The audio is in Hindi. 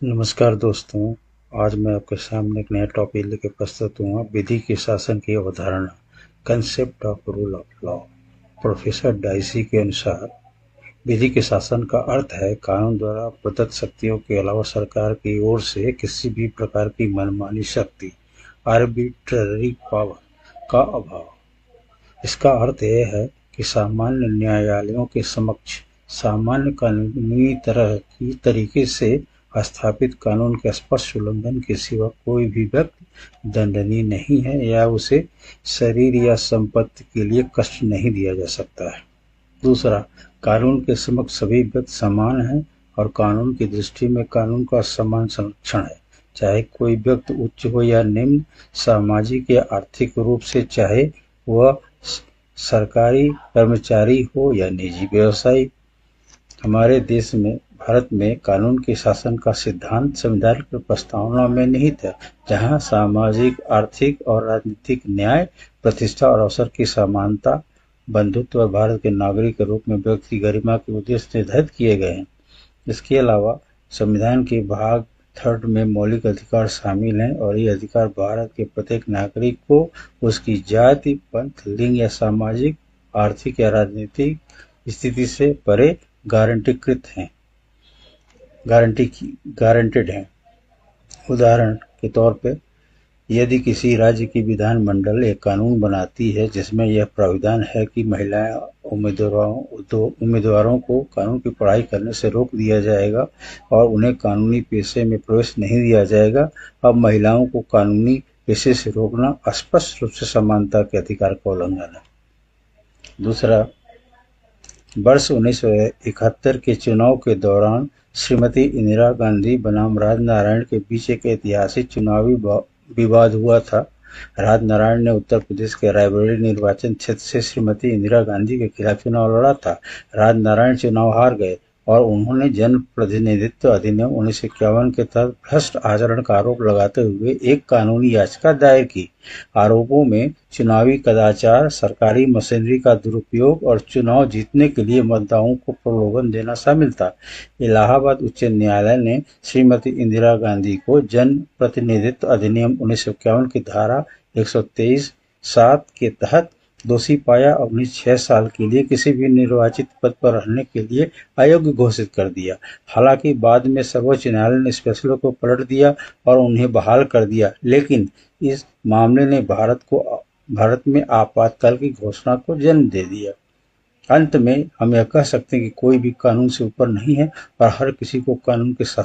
नमस्कार दोस्तों। आज मैं आपके सामने एक नया टॉपिक लेकर प्रस्तुत हुआ, विधि के शासन की अवधारणा, concept of rule of law. Professor dicey के अनुसार विधि के शासन का अर्थ है कानून द्वारा प्रदत्त शक्तियों के अलावा सरकार की ओर से किसी भी प्रकार की मनमानी शक्ति, आर्बिट्ररी पावर का अभाव। इसका अर्थ यह है कि सामान्य न्यायालयों के समक्ष सामान्य कानूनी तरीके से स्थापित कानून के स्पष्ट उल्लंघन के सिवा कोई भी व्यक्ति दंडनीय नहीं है या उसे शरीर या संपत्ति के लिए कष्ट नहीं दिया जा सकता है। दूसरा, कानून के समक्ष सभी व्यक्ति समान हैं और कानून की दृष्टि में कानून का समान संरक्षण है, चाहे कोई व्यक्ति उच्च हो या निम्न, सामाजिक या आर्थिक रूप से, चाहे वह सरकारी कर्मचारी हो या निजी व्यवसायी। हमारे देश में भारत में कानून के शासन का सिद्धांत संविधान की प्रस्तावना में निहित है, जहां सामाजिक, आर्थिक और राजनीतिक न्याय, प्रतिष्ठा और अवसर की समानता, बंधुत्व और भारत के नागरिक के रूप में व्यक्ति की गरिमा के उद्देश्य निर्धारित किए गए हैं। इसके अलावा संविधान के भाग 3 में मौलिक अधिकार शामिल हैं और ये अधिकार भारत के प्रत्येक नागरिक को उसकी जाति, पंथ, लिंग या सामाजिक, आर्थिक या राजनीतिक स्थिति से परे गारंटेड हैं। उदाहरण के तौर पर, यदि किसी राज्य की विधानमंडल एक कानून बनाती है जिसमें यह प्राविधान है कि महिला उम्मीदवारों को कानून की पढ़ाई करने से रोक दिया जाएगा और उन्हें कानूनी पेशे में प्रवेश नहीं दिया जाएगा, अब महिलाओं को कानूनी पेशे से रोकना स्पष्ट रूप से समानता के अधिकार का उल्लंघन है। दूसरा, वर्ष 1971 के चुनाव के दौरान श्रीमती इंदिरा गांधी बनाम राजनारायण के बीच एक ऐतिहासिक चुनावी विवाद हुआ था। राजनारायण ने उत्तर प्रदेश के रायबरेली निर्वाचन क्षेत्र से श्रीमती इंदिरा गांधी के खिलाफ चुनाव लड़ा था। राजनारायण चुनाव हार गए और उन्होंने जन प्रतिनिधित्व अधिनियम 1951 के तहत भ्रष्ट आचरण का आरोप लगाते हुए एक कानूनी याचिका दायर की। आरोपों में चुनावी कदाचार, सरकारी मशीनरी का दुरुपयोग और चुनाव जीतने के लिए मतदाताओं को प्रलोभन देना शामिल था। इलाहाबाद उच्च न्यायालय ने श्रीमती इंदिरा गांधी को जन प्रतिनिधित्व अधिनियम 1951 की धारा 123(7) के तहत दोषी पाया और उन्हें 6 साल के लिए किसी भी निर्वाचित पद पर रहने के लिए अयोग्य घोषित कर दिया। हालांकि बाद में सर्वोच्च न्यायालय ने इस फैसले को पलट दिया और उन्हें बहाल कर दिया, लेकिन इस मामले ने भारत में आपातकाल की घोषणा को जन्म दे दिया। अंत में हम यह कह सकते हैं कि कोई भी कानून से ऊपर नहीं है और हर किसी को कानून के